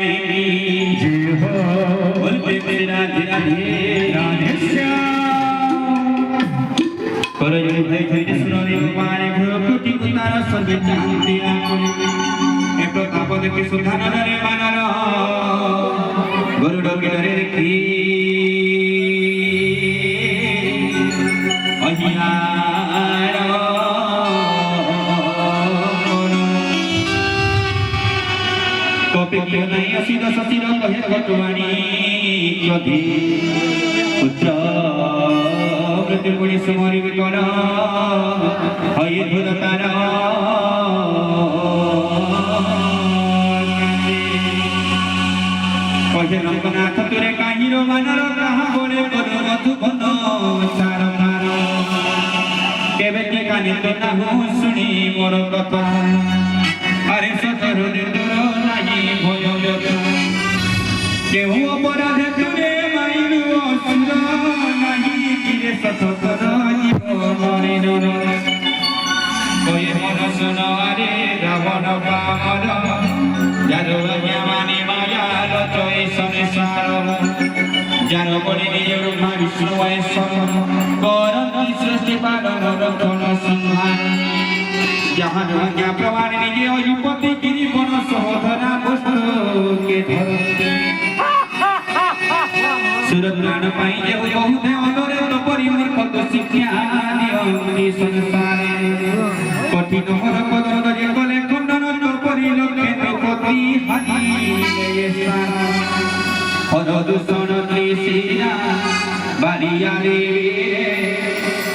जय हो बोलते मेरे राधे राधे राधे श्याम करजोड़ी भाई धैर्य सुनरे गोपाल भ्रकुटी उतार संगे चांदिया एक तापद के सुधान रे मानर गरुड़ के रे की अहियार कपि की नहीं असीद सतीर कहे भटवाणी कभी पुत्र मृत्युपुणी सुमरी विकर हय धुरतार कहे रंगनाथ तुरे काहिरो मानर कहा बोले बोलो मधुबन चार मार केबे के काने तो ना हो सुनी मोर कथा अरे सतर दूर नहीं भय व्यथा केहू अपराध तुरे माइलु असुर नहीं किरे सतर जीव मरे नर कहे मन सुन अरे रावण बामर जारो ज्ञानी माया रचय संसार जारो बड़ी निज ब्रह्मा विष्णु महेश्वर करती सृष्टि पालन रक्षण संहार जहाँ ज्ञा प्रमाण निजे अधिपति गिरिवन सहोधरा पुष्प के धरती सुरत्राण पाई जे बहुत अनरे तपरि मूर्ख तो शिक्षा दियंती संसारे कठिन हर पद जे कले खंडन तपरि लक्ष्य पति हरि हर दूषण त्रिशिरा बालिया देवी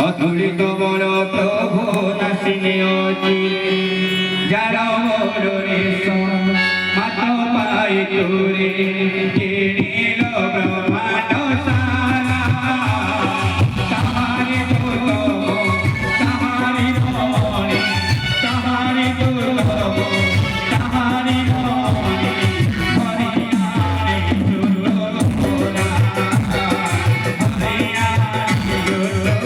अतुलित बल प्रभु नासिने अचिरे जार मोरे मात पाए तोरे नील ब्रह्मांड सारा ताहारे दुर्लभ ताहारे धनी ताहारे दुर्लभ ताहारे धनी हरियाणे दुर्लभ हरियाणे दुर्लभ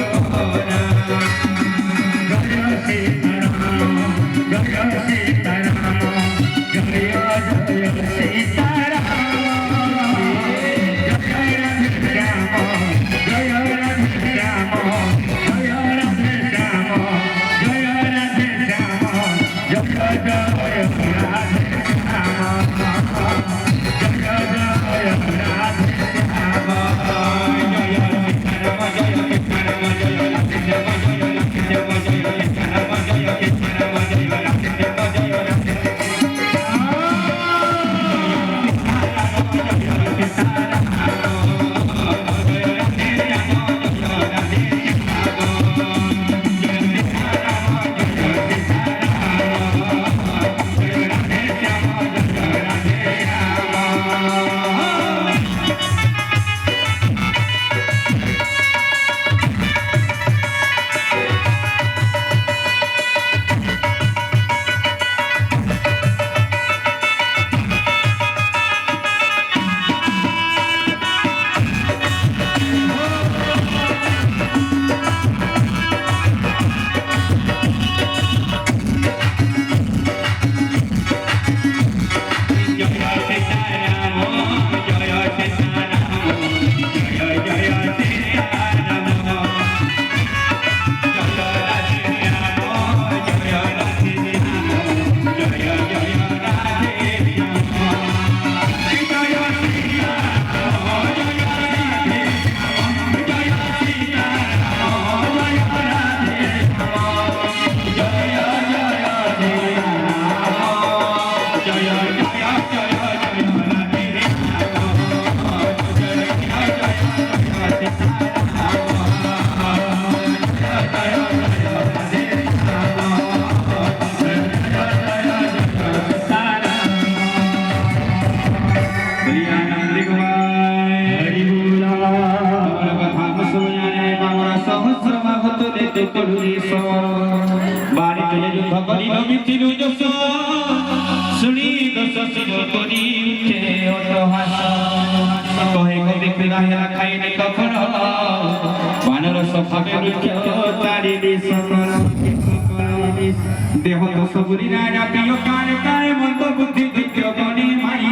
देह तो सबुरी राजा पियो कारे कारे मन तो बुद्धि दित्य गणी माई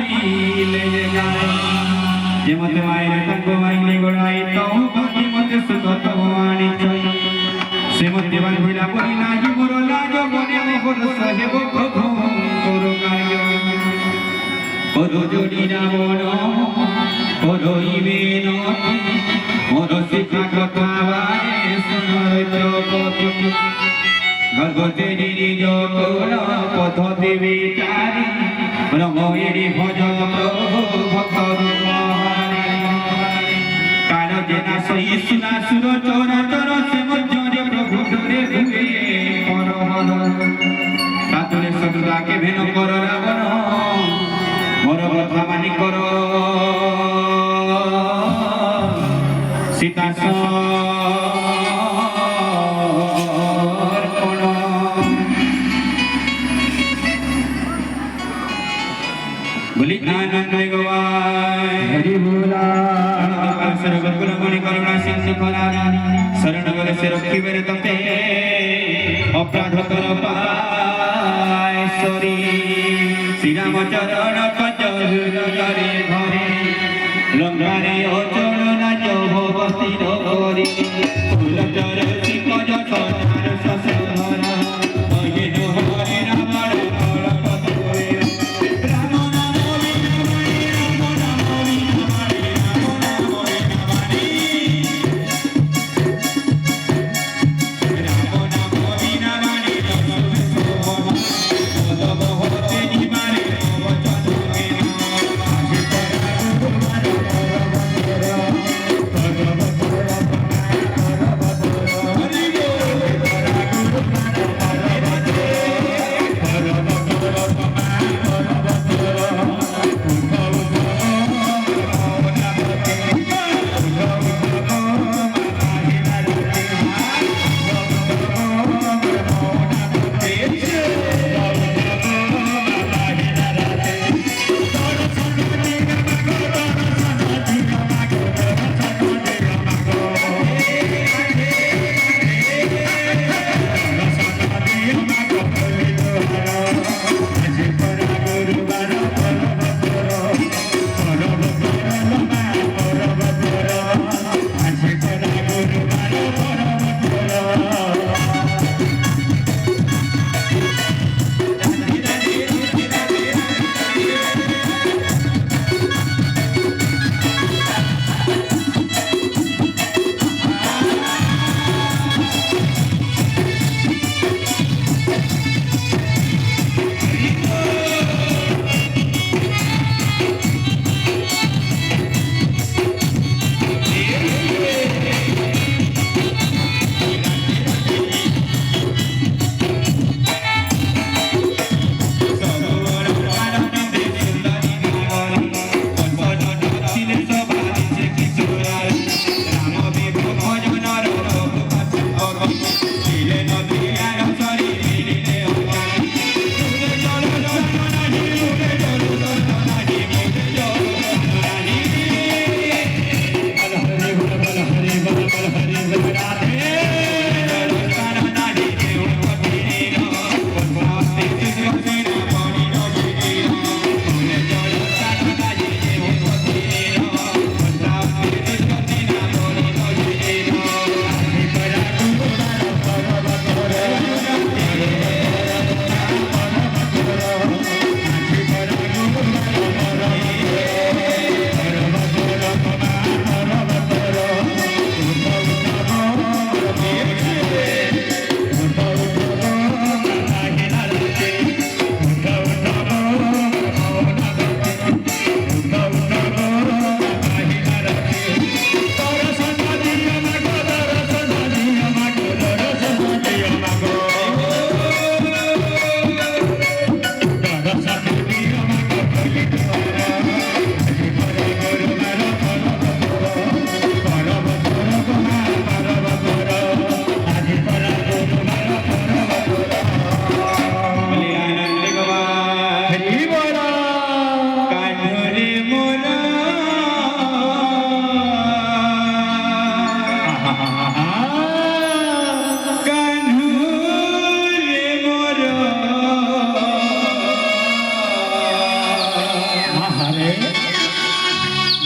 सुख तवाणी छई से मते बांधिला परि नाही मोर लाज बने मोर सहेब प्रभु तोर कार्य करो जोड़ी रावण करइबे नति मोर शिखा कथा बारे सुनर द्रौपदी गर्भते निज कोण पद्धति विचारी रमयेरी भज प्रभु भक्त काल जेना सही सुना सुर चोरा चोर से मध्य प्रभु डरे हुए पर तातुले शत्रुता के भेन कर रावण मोर कथा मानि कर सीता बोली आनंद गवाय हरि बोला सर्वगुण मणि करुणा सिंधु करानी शरण गले से रखी बेरे तपे अपराध कर पाय सरी श्री राम चरण कच करे घरे लंकारे अचल नाच भवती रे फूल चर शिकज सनार ससुर अये हरे रावण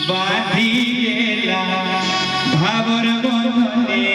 बांधी गेला भावर বনে